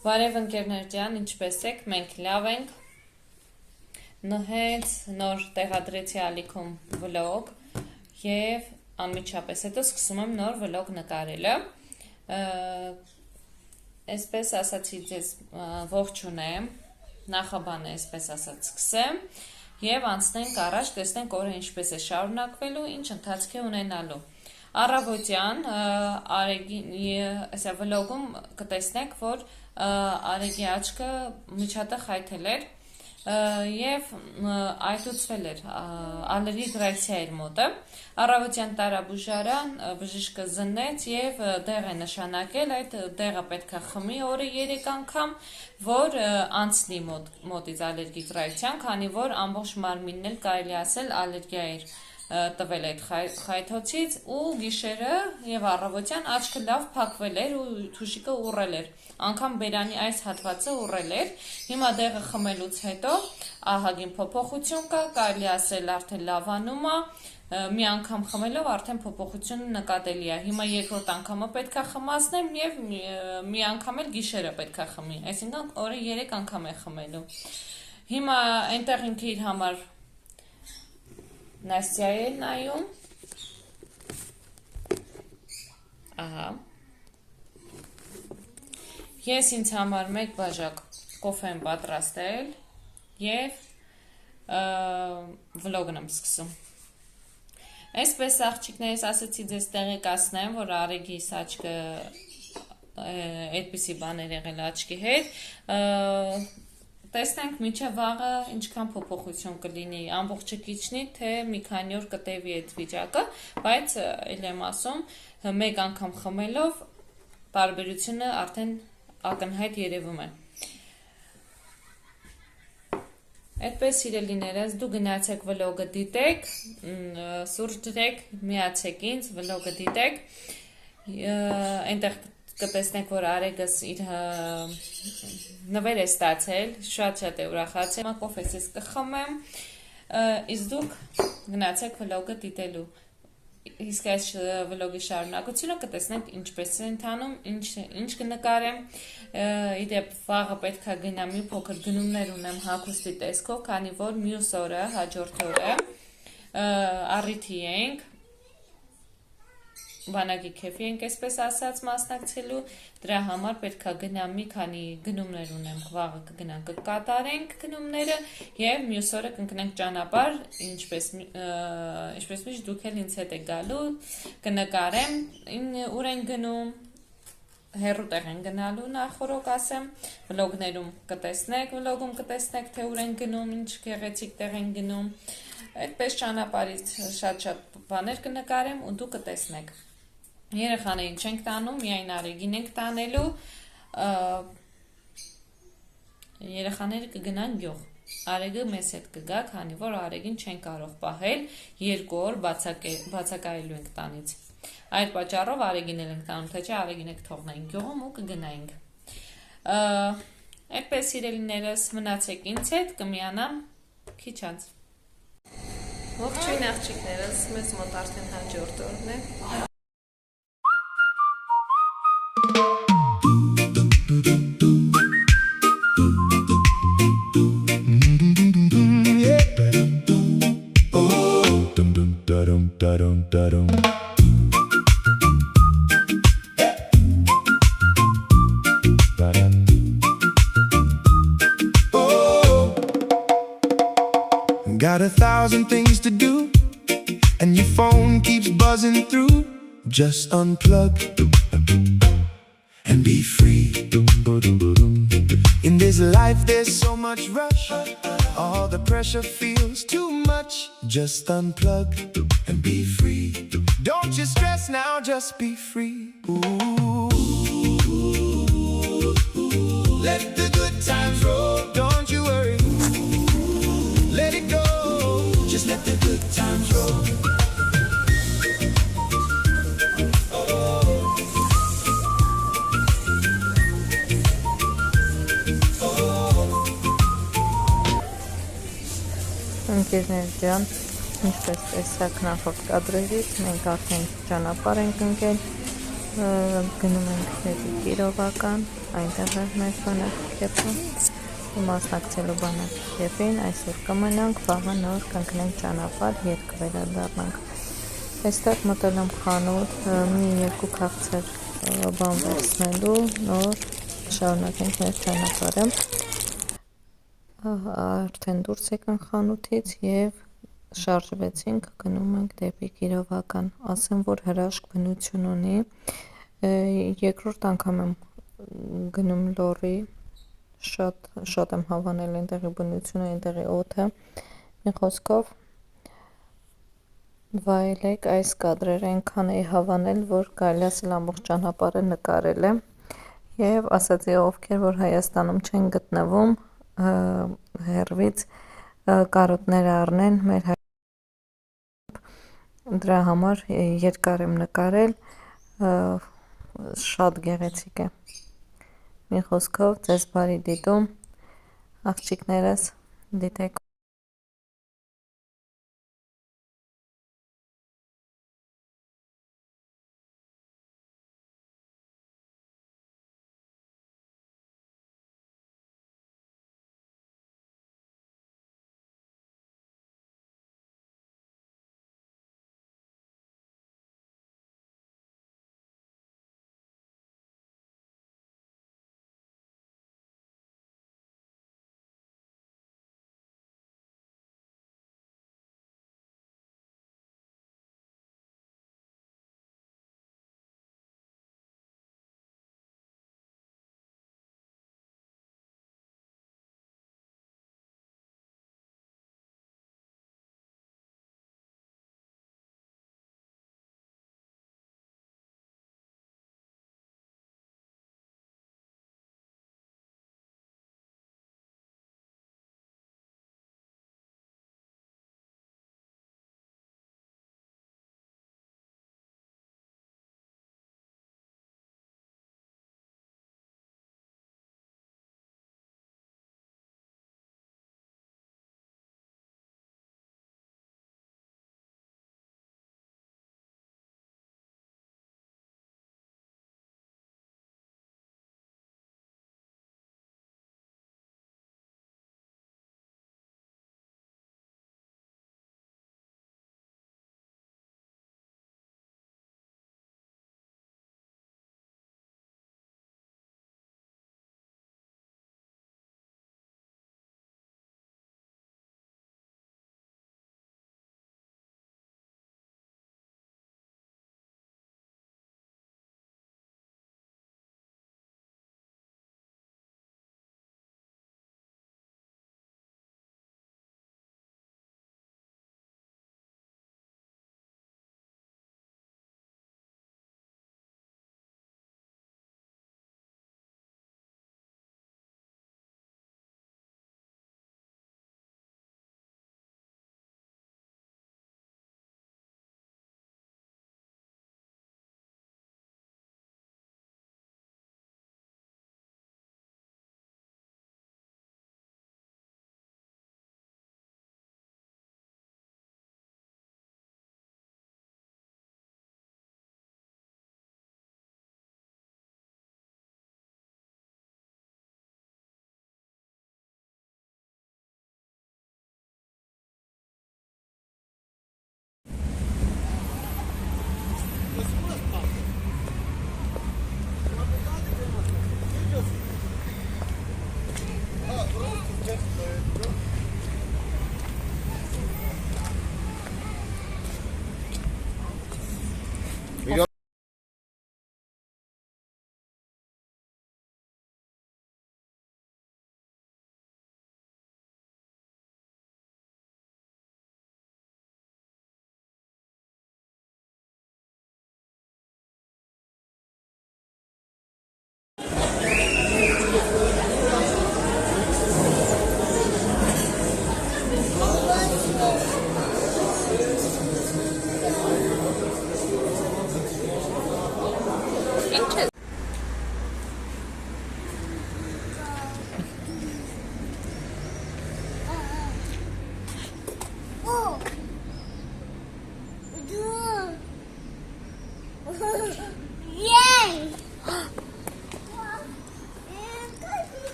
Բարև ընկերներ ջան, ինչպես եք, մենք լավ ենք, հենց նոր տեղադրեցի ալիքում վլոգ և անմիջապես հետո սկսում եմ նոր վլոգ նկարելը, այսպես ասացի ձեզ ողջունեմ, նախաբանը այսպես ասած սկսեմ և անցնենք առաջ, տեսնենք օրը ինչպես է շարունակվելու, ինչ ընթացք է ունենալու։ Առավոտյան վլոգում կտեսնեք, որ Արեգի աչքը միջատը խայթել էր և այտուցվել էր, ալերգիկ ռեակցիա էր մոտը, առավոտյան տարա բուժարան, բժիշկը զննեց և դեղ է նշանակել, այդ դեղը պետք է խմի օրը 3 անգամ, որ անցնի մոտից ալերգիկ ռեակցիան, քանի որ ամբողջ մարմինն էլ կարելի ասել ալերգիա էր տվել այդ խայթոցից ու գիշերը և առավոտյան աչքը լավ փակվել էր ու թուշիկը ուռել էր, անգամ բերանի այս հատվածը ուռել էր, հիմա դեղը խմելուց հետո ահագին փոփոխություն կա, կարելի ասել արդեն լավանում է, մի անգամ խմելով արդեն փոփոխությունը նկատելի է, հիմա երկրորդ անգամը պետք է խմացնեմ և մի անգամ էլ գիշերը պետք է խմի, այսինքն օրը 3 անգամ է խմելու, հիմա այնտեղ ինքը իր համար Նաստյա է նայում, ահա, ես ինձ համար 1 բաժակ կոֆե եմ պատրաստել և վլոգն եմ սկսում։ Այսպես աղջիկներս ասեցի ձեզ տեղեկացնեմ, որ Արեգիս աչքը այդպիսի բաներ եղել աչքի հետ, տեսնենք մինչև վաղը ինչքան փոփոխություն կլինի, ամբողջը կիջնի, թե մի քանի օր կտևի այդ վիճակը, բայց էլ եմ ասում, 1 անգամ խմելով տարբերությունը արդեն ակնհայտ երևում է։ Այդպես սիրելիներս, դու գնացեք վլոգը դիտեք, սուրճ դրեք, միացեք ինձ, վլոգը դիտեք, այնտեղ կտեսնեք, որ Արեգս իր նվեր է ստացել, շատ է ուրախացել, հիմա կոֆես ես կխմեմ, իսկ դուք գնացեք վլոգը դիտելու, իսկ այս վլոգի շարունակությունը կտեսնենք ինչպես է ընթանում, ինչ կնկարեմ, իդեպ վաղը պետք է գնամ մի փոքր գնումներ ունեմ հագուստի տեսքով, քանի որ մյուս օրը, հաջորդ օրը առիթի ենք, բանակի քեֆի ենք այսպես ասած մասնակցելու, դրա համար պետք է գնամ մի քանի գնումներ ունեմ, վաղը կգնանք կկատարենք գնումները և մյուս օրը կընկնենք ճանապարհ, ինչպես միշտ դուք էլ ինձ հետ եք գալու, կնկարեմ, ուր են գնում, հեռու տեղ են գնալու նախորոք ասեմ, վլոգներում կտեսնեք, թե ուր են գնում, ինչ գեղեցիկ տեղ են գնում, այդպես ճանապարհից շատ բաներ կնկարեմ ու դուք կտեսնեք։ Երեխաներին չենք տանում, միայն Արեգին ենք տանելու, երեխաները կգնան գյուղ, Արեգը մեզ հետ կգա, քանի որ Արեգին չեն կարող պահել, 2 օր բացակայելու ենք տանից, այդ պատճառով Արեգին էլ ենք տանում, թե չէ Արեգին ենք թողնենք գյուղում ու կգնայինք, այդպես սիրելիներս մնացեք ինձ հետ, կմիանամ քիչ անց։ Ողջույն աղջիկներս, մեզ մոտ արդեն հաջորդ օրն է։ Got 1,000 things to do, and your phone keeps buzzing through. Just unplug and be free. In this life there's so much rush, all the pressure feels too much. Just unplug and be free. Don't you stress now, just be free. Ooh. Let the good times roll, don't you worry. Let it go, just let the good times roll. Ընկերներ ջան, ինչպես տեսակ նախորդ կադրերից, մենք արդեն ճանապարհ ենք ընկել գնում ենք դեպի Կիրովական, այնտեղ է մեր բանակեփը, մասնակցելու բանակեփին, այսօր կմնանք, վաղը նոր կընկնենք ճանապարհ, ետ կվերադառնանք։ Այստեղ մտել եմ խանութ, մի երկու քաղցր բան վերցնելու, նոր շարունակենք մեր ճանապարհը։ Արդեն դուրս եկան խանութից եւ շարժվեցինք, գնում ենք դեպի Կիրովական, ասեմ, որ հրաշք բնություն ունի, երկրորդ անգամ եմ գնում լոռի, շատ եմ հավանել այնտեղի բնությունը, այնտեղի օդը, մի խոսքով վայելեք այս կադրերը, այնքան էի հավանել, որ կարելի ասել ամբողջ ճանապարհը նկարել եմ եւ ասացի ովքեր որ Հայաստանում չեն գտնվում, հեռվից կարոտները առնեն մեր դրա համար երկար եմ նկարել, շատ գեղեցիկ է, մի խոսքով ձեզ բարի դիտում, աղջիկներս, դիտեք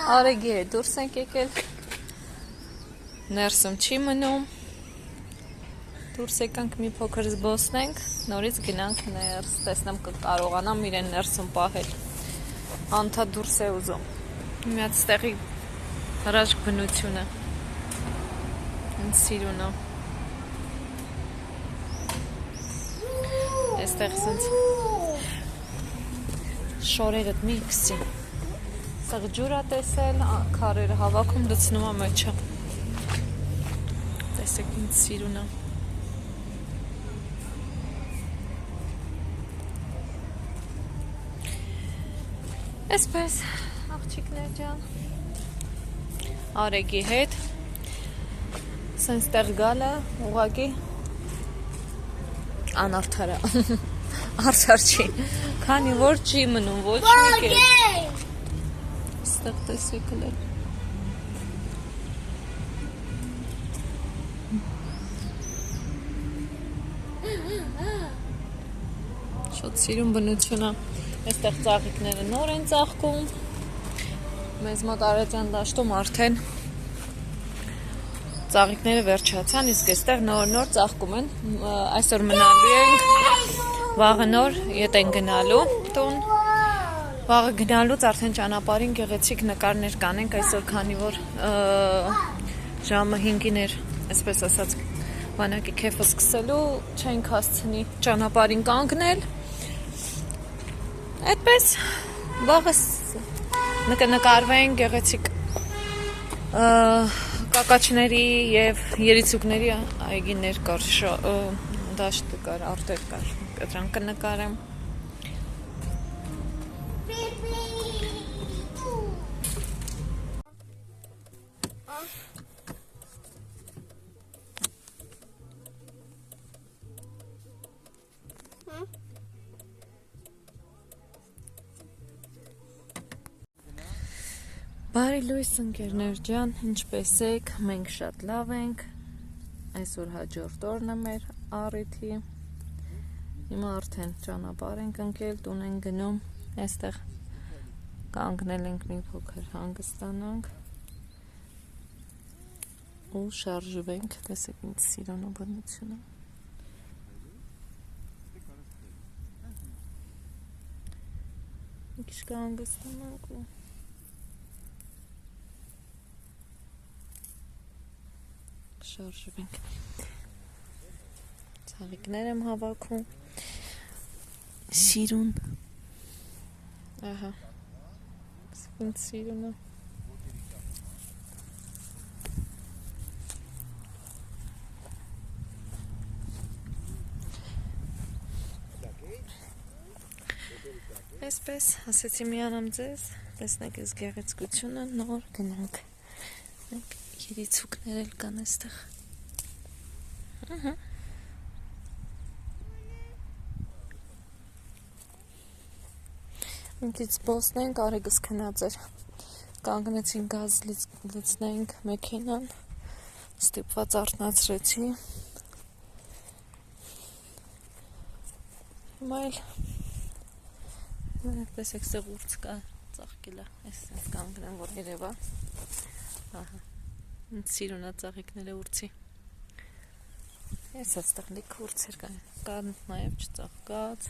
Արեգի հետ դուրս ենք եկել, ներսում չի մնում, դուրս եկանք մի փոքր զբոսնենք, նորից գնանք ներս, տեսնեմ կարողանամ իրեն ներսում պահել, անթա դուրս է ուզում, միած ստեղի հրաշք բնությունը, ինձ սիրուն է, այստեղ սենց շորերըդ մի կսի, սաղ ջուր է տեսել, քարերը հավաքում լցնում է մեջը, տեսեք ինձ սիրուն է, Այսպես, աղջիկներ ջան, Արեգի հետ, սենց տեղ գալը, ուղակի անարդար է, արդար չի, քանի որ չի մնում, ոչ մի կեր, ստեղ տեսեք լեր, շատ սիրուն բնություն է, Այստեղ ծաղիկները նոր են ծաղկում, մեզ մոտ Արարատյան դաշտում արդեն ծաղիկները վերջացան, իսկ այստեղ նոր ծաղկում են, այսօր մնալու ենք, վաղը նոր ետ են գնալու տուն, վաղը գնալուց արդեն ճանապարհին գեղեցիկ նկարներ կանենք այսօր, քանի որ ժամը 5-ին էր, այսպես ասած, բանակի քեֆը սկսելու, չենք հասցնի ճանապարհին կանգնել, Այդպես վաղս նկարվենք գեղեցիկ կակաչների և երիցուկների այգիներ կար, դաշտը կար, արտեր կար, դրանք կնկարեմ Բարի լույս ընկերներ ջան, ինչպես եք, մենք շատ լավ ենք, այսօր հաջորդ օրն է մեր առիթի, հիմա արդեն ճանապարհ ենք ընկել, տուն ենք գնում, այստեղ կանգնել ենք մի փոքր հանգստանանք ու շարժվենք, տեսեք ինձ սիրուն բնությունը մի քիչ կհանգստանանք ու շարժվենք ծաղիկներ եմ հավաքում սիրուն ահա սիրուն է այսպես ասեցի միանամ ձեզ տեսնեք այս գեղեցկությունը նոր գնանք երիցուկներ էլ կան այստեղ Ինքից բոսնենք, Արեգս քնած էր կանգնեցին գազ լցնենք մեքենան ստիպված արթնացրեցի հիմա էլ տեսեք սեղ ուրց կա ծաղկել է այսպես կանգնեմ որ երևա ահա Սիրուն է ծաղիկները ուրցի Ես այստեղ լիք ուրցեր կան նաև չծաղկած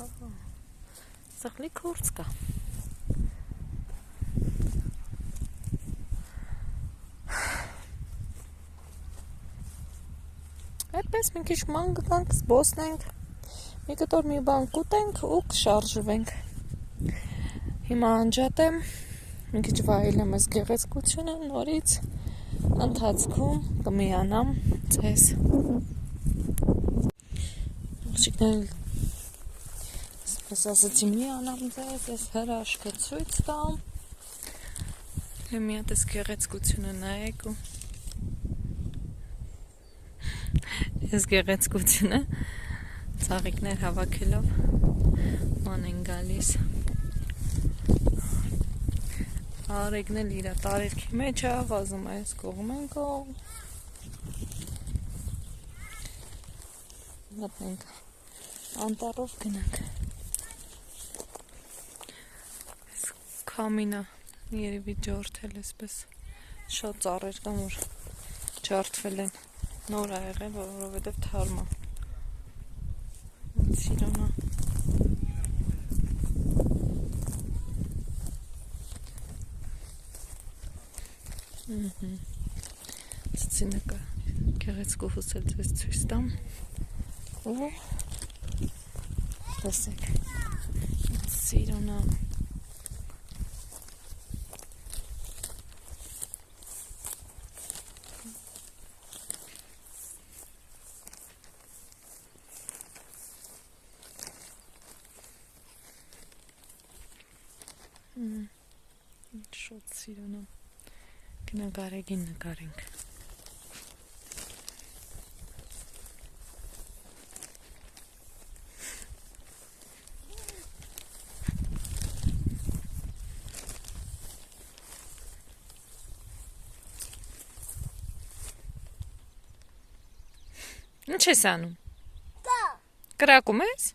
այստեղ լիք ուրց կա այդպես մի քիչ ման գանք, զբոսնենք մի կտոր մի բան կուտենք ու կշարժվենք հիմա անջատեմ մի քիչ վայելեմ այս գեղեցկությունը նորից ընթացքում կմիանամ ձեզ աղջիկներ այսպես ասեցի միանամ ձեզ այս հրաշքը ցույց տամ մի հատ այս գեղեցկությունը նայեք ու այս գեղեցկությունը ծաղիկներ հավաքելով ման են գալիս Արեգն էլ իր տարերքի մեջ է, վազում է այս կողմեն կողմ մտնենք անտառով գնանք այս Քամինա երևի ջարդել էսպես շատ ծառեր կան որ ջարդվել են նոր ա եղել որովհետև թարմ ա սիրոնա Ցցինը կա գեղեցկու հուսել ձեզ ցույց տամ ու տեսեք սիրոնա Շատ սիրոնա գնանք արեգին նկարենք Ինչ ես անում? Կրակում ես?